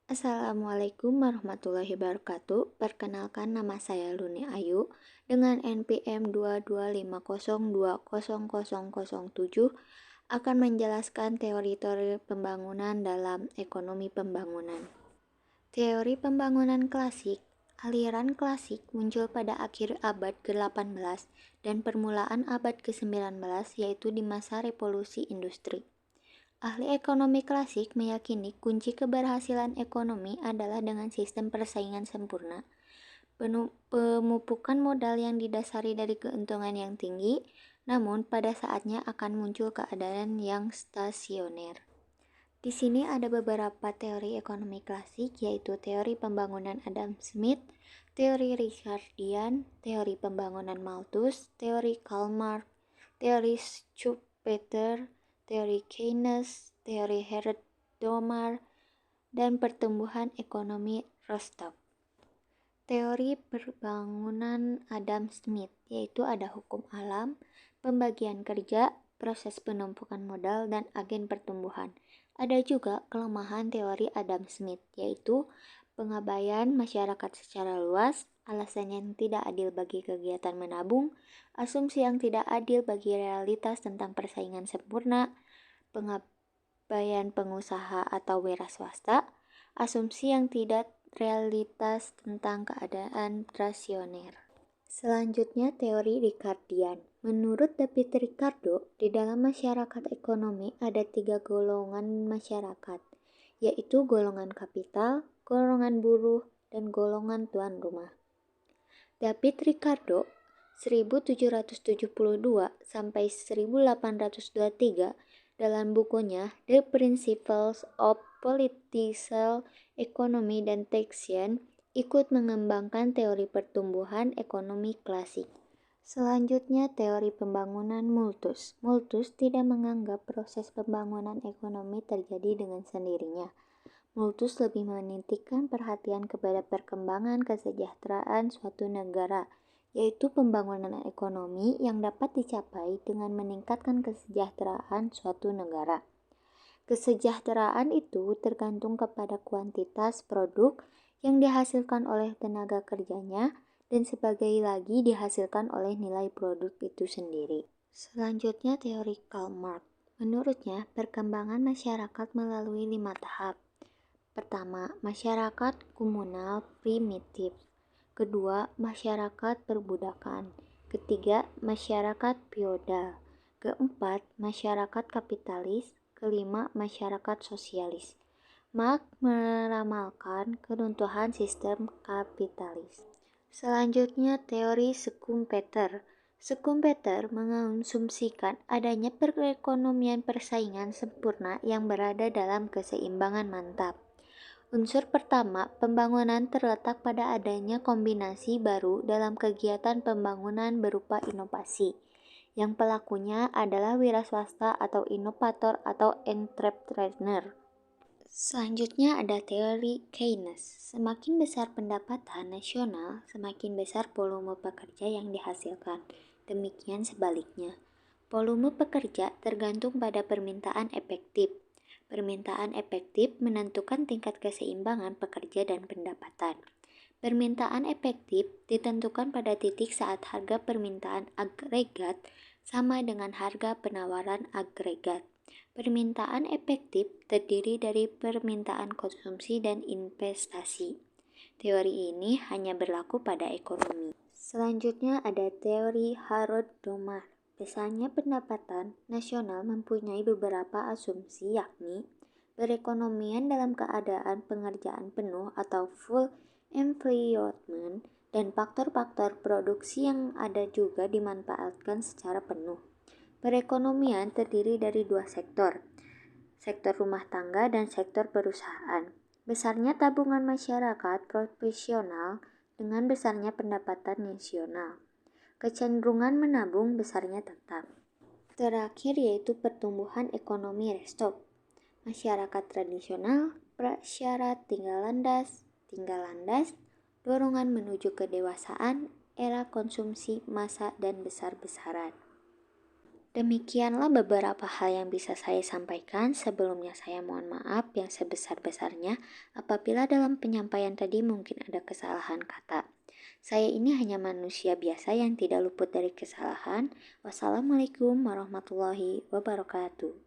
Assalamualaikum warahmatullahi wabarakatuh. Perkenalkan nama saya Luni Ayu dengan NPM 225020007 akan menjelaskan teori-teori pembangunan dalam ekonomi pembangunan. Teori pembangunan klasik. Aliran klasik muncul pada akhir abad ke-18 dan permulaan abad ke-19 yaitu di masa revolusi industri. Ahli ekonomi klasik meyakini kunci keberhasilan ekonomi adalah dengan sistem persaingan sempurna, pemupukan modal yang didasari dari keuntungan yang tinggi, namun pada saatnya akan muncul keadaan yang stasioner. Di sini ada beberapa teori ekonomi klasik, yaitu teori pembangunan Adam Smith, teori Ricardian, teori pembangunan Malthus, teori Karl Marx, teori Schumpeter, teori Keynes, teori Herbert Domar, dan pertumbuhan ekonomi Rostock. Teori pembangunan Adam Smith, yaitu ada hukum alam, pembagian kerja, proses penumpukan modal, dan agen pertumbuhan. Ada juga kelemahan teori Adam Smith, yaitu pengabaian masyarakat secara luas, alasan yang tidak adil bagi kegiatan menabung, asumsi yang tidak adil bagi realitas tentang persaingan sempurna, pengabaian pengusaha atau wira swasta, asumsi yang tidak realitas tentang keadaan rasioner. Selanjutnya teori Ricardian. Menurut David Ricardo, di dalam masyarakat ekonomi ada 3 golongan masyarakat, yaitu golongan kapital, golongan buruh, dan golongan tuan rumah. David Ricardo 1772 sampai 1823 dalam bukunya The Principles of Political Economy and Taxation ikut mengembangkan teori pertumbuhan ekonomi klasik. Selanjutnya teori pembangunan Malthus. Malthus tidak menganggap proses pembangunan ekonomi terjadi dengan sendirinya. Malthus lebih menitikkan perhatian kepada perkembangan kesejahteraan suatu negara, yaitu pembangunan ekonomi yang dapat dicapai dengan meningkatkan kesejahteraan suatu negara. Kesejahteraan itu tergantung kepada kuantitas produk yang dihasilkan oleh tenaga kerjanya dan sebagai lagi dihasilkan oleh nilai produk itu sendiri. Selanjutnya teori Karl Marx. Menurutnya, perkembangan masyarakat melalui 5 tahap. Pertama, masyarakat komunal primitif. Kedua, masyarakat perbudakan. Ketiga, masyarakat feodal. Keempat, masyarakat kapitalis. Kelima, masyarakat sosialis. Marx meramalkan keruntuhan sistem kapitalis. Selanjutnya, teori Schumpeter. Schumpeter mengasumsikan adanya perekonomian persaingan sempurna yang berada dalam keseimbangan mantap. Unsur pertama, pembangunan terletak pada adanya kombinasi baru dalam kegiatan pembangunan berupa inovasi, yang pelakunya adalah wira swasta atau inovator atau entrepreneur. Selanjutnya ada teori Keynes. Semakin besar pendapatan nasional, semakin besar volume pekerja yang dihasilkan. Demikian sebaliknya. Volume pekerja tergantung pada permintaan efektif. Permintaan efektif menentukan tingkat keseimbangan pekerja dan pendapatan. Permintaan efektif ditentukan pada titik saat harga permintaan agregat sama dengan harga penawaran agregat. Permintaan efektif terdiri dari permintaan konsumsi dan investasi. Teori ini hanya berlaku pada ekonomi. Selanjutnya ada teori Harold Domar. Besarnya pendapatan nasional mempunyai beberapa asumsi, yakni perekonomian dalam keadaan pengerjaan penuh atau full employment dan faktor-faktor produksi yang ada juga dimanfaatkan secara penuh. Perekonomian terdiri dari 2 sektor, sektor rumah tangga dan sektor perusahaan. Besarnya tabungan masyarakat profesional dengan besarnya pendapatan nasional. Kecenderungan menabung besarnya tetap. Terakhir yaitu pertumbuhan ekonomi Rostock. Masyarakat tradisional, prasyarat tinggal landas, dorongan menuju kedewasaan, era konsumsi massa dan besar-besaran. Demikianlah beberapa hal yang bisa saya sampaikan. Sebelumnya saya mohon maaf yang sebesar-besarnya apabila dalam penyampaian tadi mungkin ada kesalahan kata. Saya ini hanya manusia biasa yang tidak luput dari kesalahan. Wassalamualaikum warahmatullahi wabarakatuh.